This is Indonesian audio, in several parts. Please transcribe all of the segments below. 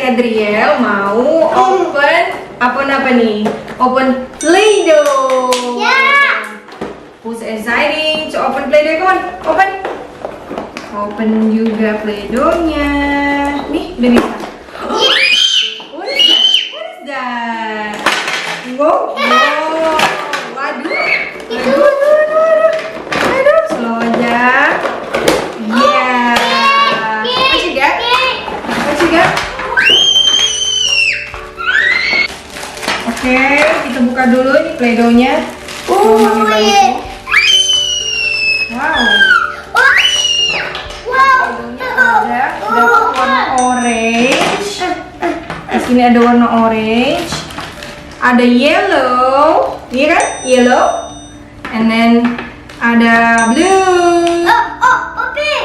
Adriell mau open apa nih? Open Playdoh. Yeah. Who's exciting to open Playdoh? Come on, open. Open juga Playdohnya. Nih, udah bisa. What is that? What is that? Wow, wow. Waduh. Aduh, slow aja. Yeah. What you got? What you got? Oke, kita buka dulu nih Playdohnya. Mami bantu. Wow. Playdohnya ada warna orange. Di sini ada warna orange. Ada yellow, iya kan? Yellow. And then ada blue.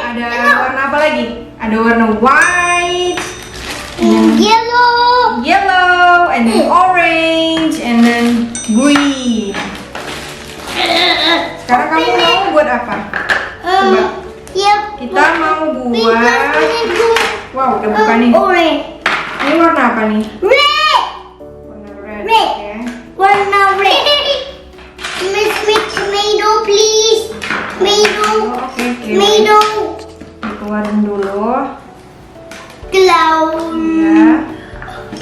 Ada warna apa lagi? Ada warna white. Yellow, and then orange, and then green. Sekarang kamu mau buat apa? Coba. Kita mau buat. Wow, udah buka nih. Ini warna apa nih? Warna red. Okay. Warna red. Miss tomato, please. Tomato. Oke. Tomato. Keluarin dulu. Cloud. Ya.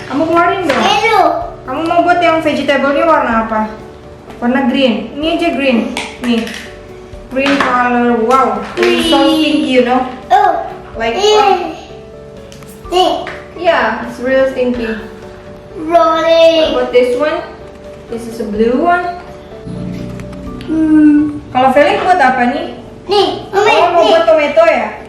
Kamu keluarin dong. Hello. Kamu mau buat yang vegetable ini warna apa? Warna green. Ini aja green. Nih. Green color. Wow. It's so stinky, you know? Oh. Like Stick. yeah, it's real stinky. Rolling. What about this one? This is a blue one. Kalau Felix buat apa nih? Nih, Oh, mau buat tomato ya?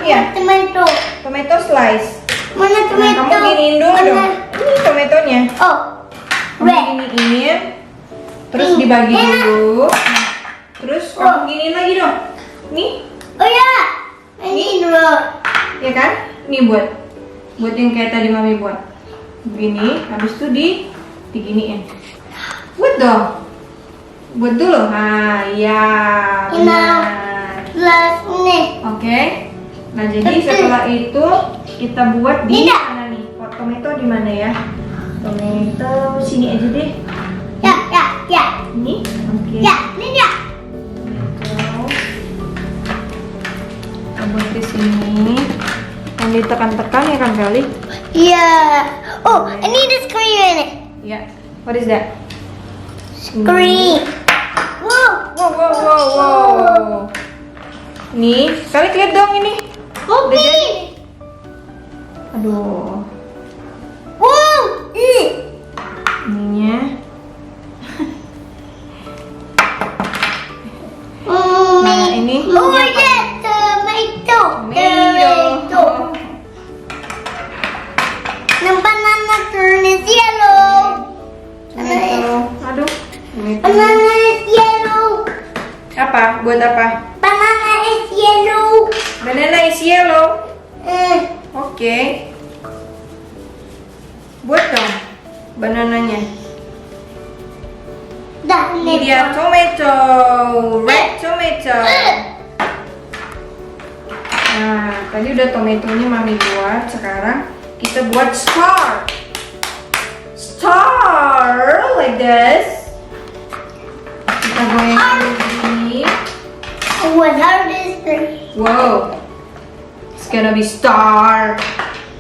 Iya. Tomato. Tomato slice. Mana Nah, tomato? kamu giniin dulu dong. Ini tomatonya. Oh. Kamu giniin. Terus dibagi dulu. Terus kamu giniin lagi dong. Nih, Oh ya. Ini dulu. ya kan? Nih buat yang kayak tadi mami buat. Begini, habis itu diginiin. Buat dong. Buat dulu. Nah, ya. Benar. Plus nih. Oke. Nah, jadi setelah itu kita buat di mana nih? Pot tomato di mana ya? Tomato sini aja deh. Ya. Ini. Oke. Ya, ini ya. Tomato. Kita buat di sini. Yang ditekan-tekan ya kan kali? Iya. Oh, ini ada screen ini. Ya. What is that? Screen. Wow. Nih, kali lihat dong ini. Kopi. Udah jadi. Aduh. Wow. Ininya. Nah, ini. Oh ya, tomato. The banana turn is yellow. Tomato. Aduh. Tomato. Banana is yellow. Apa? Buat apa? Banana is yellow. Banana is yellow. Oke. Buat dong banananya. Ini dia tomato, red tomato. Nah, tadi udah tomatonya mami buat. Sekarang kita buat star like this. Kita goyang begini. What are these things? Wow, it's gonna be star.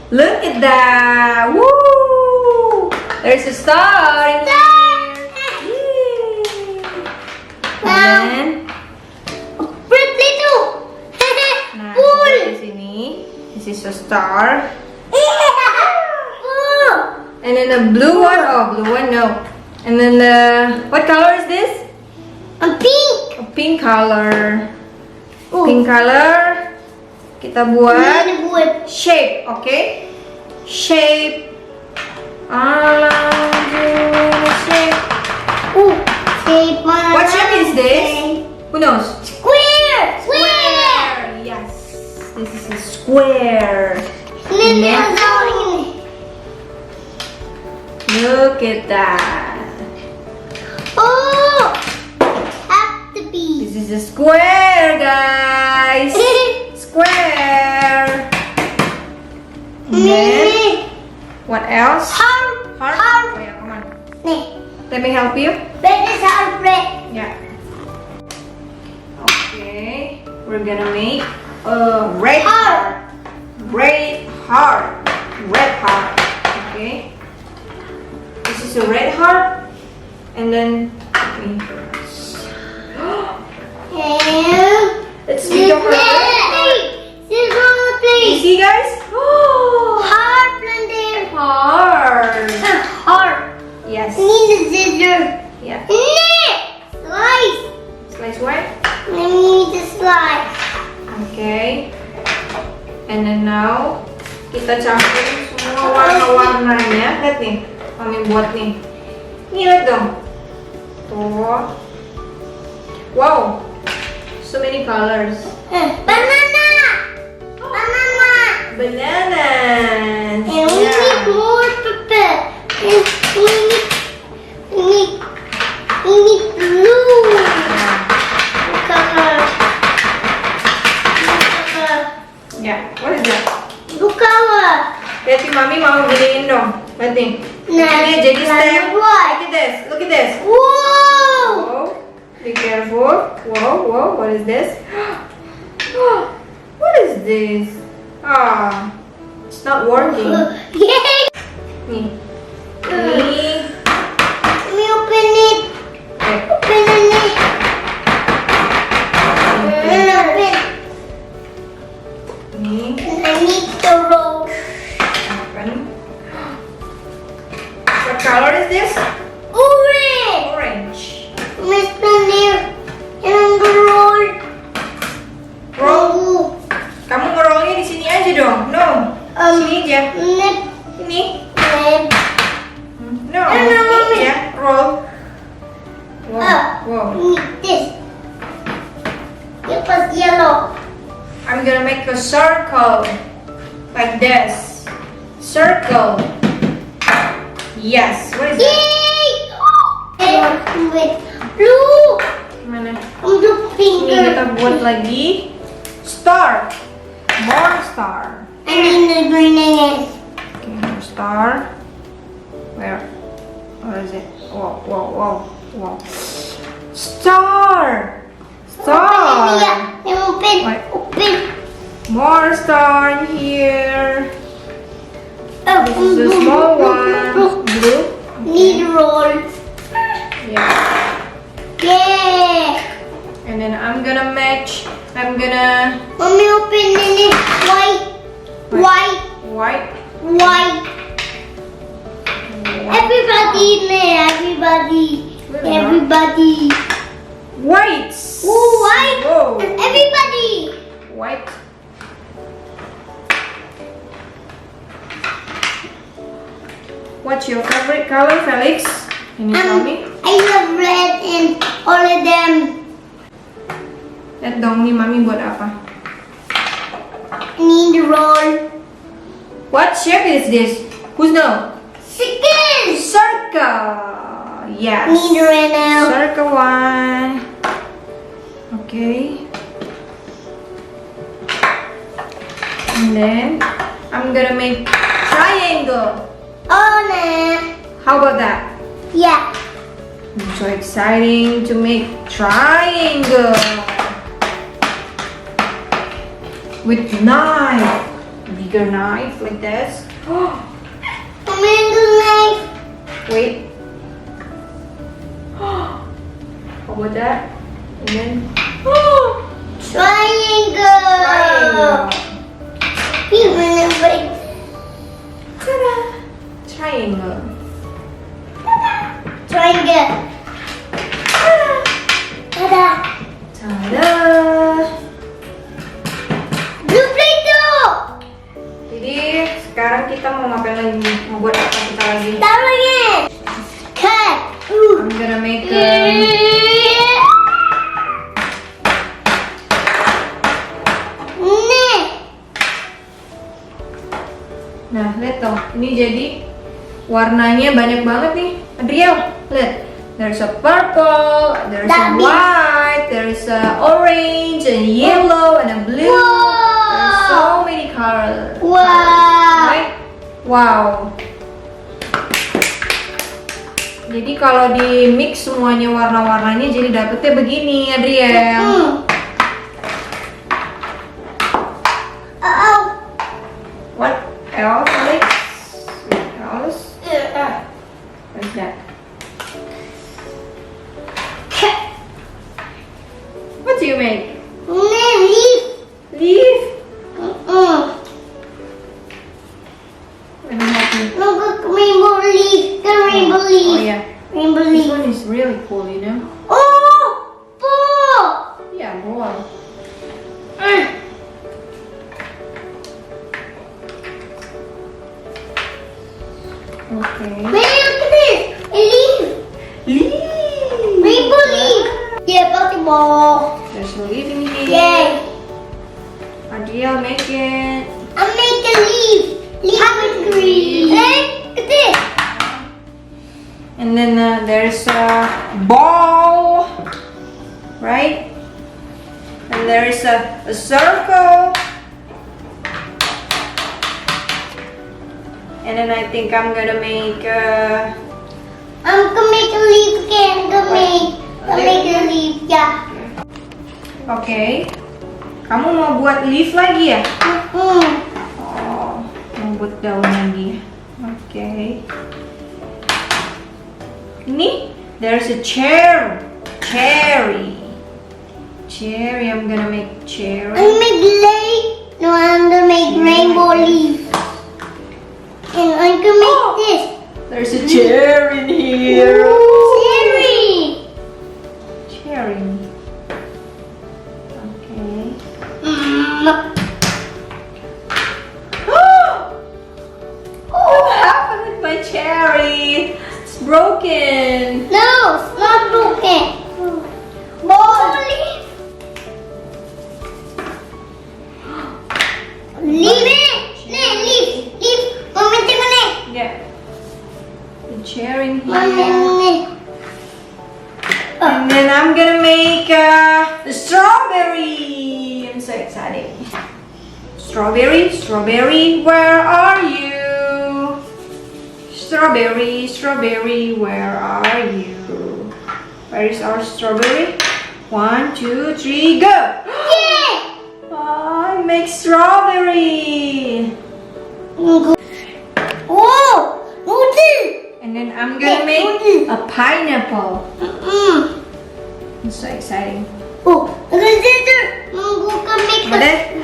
Look at that! Woo! There's a star in there. And then, Red Playdoh. nah, Cool. di sini, this is a star. Oh. And then the blue one, blue one, no. And then what color is this? A pink. A pink color. Oh. Pink color. Kita buat Ini buat shape, okay? Shape. Shape. shape. What shape is this? Who knows? Square. Yes. This is a square. Ini Look at that. Oh, have to be. This is a square, guys. Square. And then What else? Heart. Heart? Heart. Oh yeah, come on. Nih. Let me help you. Red is heart red. Yeah. Okay. We're gonna make a red heart. Red heart. Red heart. Okay. This is a red heart. And then And let's make a heart. You see, guys? Heart and then Heart. heart. Yes. Need the scissor. Yeah. Slice. Slice what? I need the slice. Okay. And then now kita campurin semua warna-warnanya. Lihat nih, Mami buat nih. Nih lihat dong. Tuh. Wow. So many colors. Banana. Banana. Bananas. And we need more pepper. And we need blue color. Yeah. What is that? Blue color. Lihat nih, Mami mau gedein dong. Lihat nih. Nah, Ini jadi stem. Look what? at this. Look at this. Whoa. Whoa. Be careful. Whoa, whoa. What is this? What is this? Ah, it's not working. Yay. Nih. Nih. Let me open it. Okay. Open it. Open. Nih. I need the roll. Open. What color is this? Orange. Orange. Mr. Neil. And the roll. Roll. Kamu ngerollnya di sini aja dong. No. Sini aja. Nip. Ini. Nip. No. No, no, no, Ini aja. Roll. Wow. Wow. Need this. It was yellow. I'm gonna make a circle like this. Circle. Yes. What is that? Yay! And with blue. Mana? Blue Ini finger. kita buat lagi star. More star. I need the green again. Okay, more star. Where? Where is it? Whoa, whoa, whoa, whoa. Star. Star. And open. Wait. Open. More star in here. Oh, This is a small one. Blue. Need roll. Yeah. Yeah. And then I'm gonna match. I'm gonna Mommy open it. White. White. white. White. Everybody in there. Everybody. Everybody. White. Ooh, white. Whoa. Everybody. White. What's your favorite color, Felix? Can you tell me? I love red and all of them. Lihat dong nih, Mami buat apa? Need roll. What shape is this? Who's know? Chicken. Circle. Yes. Need right now. Circle one. Okay. And then I'm gonna make triangle. Oh, nah. How about that? Yeah. It's so exciting to make triangle with knife, bigger knife like this. I'm in the knife. Wait. How about that? And then Triangle. triangle. Even a break. Ta-da! Triangle. Triangle. Ta-da. Ta-da! Blue Playdoh. Jadi sekarang kita mau ngapain lagi? Mau buat apa kita lagi? Start again. Cut. I'm gonna make a Nah, lihat dong. Ini jadi warnanya banyak banget nih. Adriell, lihat. There's a purple, there's a That white, there's a orange, and yellow, and a blue. Wow. There's so many colors. Wow. Right? Wow. Jadi kalau di mix semuanya warna-warnanya jadi dapetnya begini, Adriell. What else, Felix? What else? What's that? What do you make? Leaf. Leaf. Let me help you. Look, rainbow leaf. The rainbow Oh leaf. yeah. Rainbow This leaf. one is really cool, you know? Oh, ball. Yeah, boy. Okay. Wait, look at this. A leaf. Leaf. Rainbow leaf. Yeah, basketball. There's a leaf in here. Yay. Adriell, make it. I make a leaf. Leaf with green. Hey, look at this. And then there's a ball, right? And there's a circle. And then I think I'm gonna make I'm gonna make a leaf again. Gonna make a leaf. Yeah. Oke. Kamu mau buat leaf lagi ya? Mm-hmm. Oh, mau buat daun lagi. Oke. Ini, there's a chair. Cherry. Cherry, I'm gonna make cherry. I'm gonna make lake. No, I'm gonna make rainbow leaf. And I'm gonna make this. There's a chair in here. Cherry. Cherry. Okay. What happened with my cherry? It's broken. No, it's not broken. Ball leaf. Leave it. Leaf. Mommy, take it. Yeah. The chair in here. Mommy. And then I'm gonna make the strawberry. I'm so excited. Strawberry, where are you? Strawberry, where are you? Where is our strawberry? 1, 2, 3, go! Yeah. I make strawberry. Oh, noodle. And then I'm gonna make a pineapple. It's so exciting. Oh, look at this. Mango can make What is?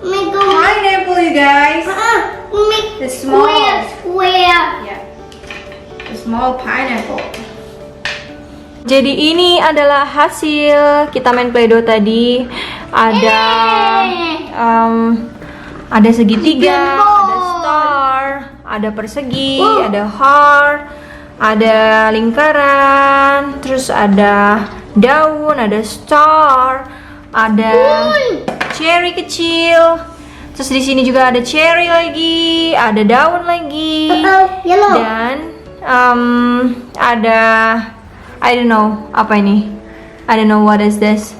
Mango. Pineapple, you guys. Make The small. square. Yeah. A small pineapple. Jadi ini adalah hasil kita main Playdoh tadi. Ada segitiga, ada star, ada persegi, ada heart, ada lingkaran, terus ada daun, ada star, ada cherry kecil. Terus di sini juga ada cherry lagi, ada daun lagi, Yellow. dan ada I don't know apa ini. I don't know what is this.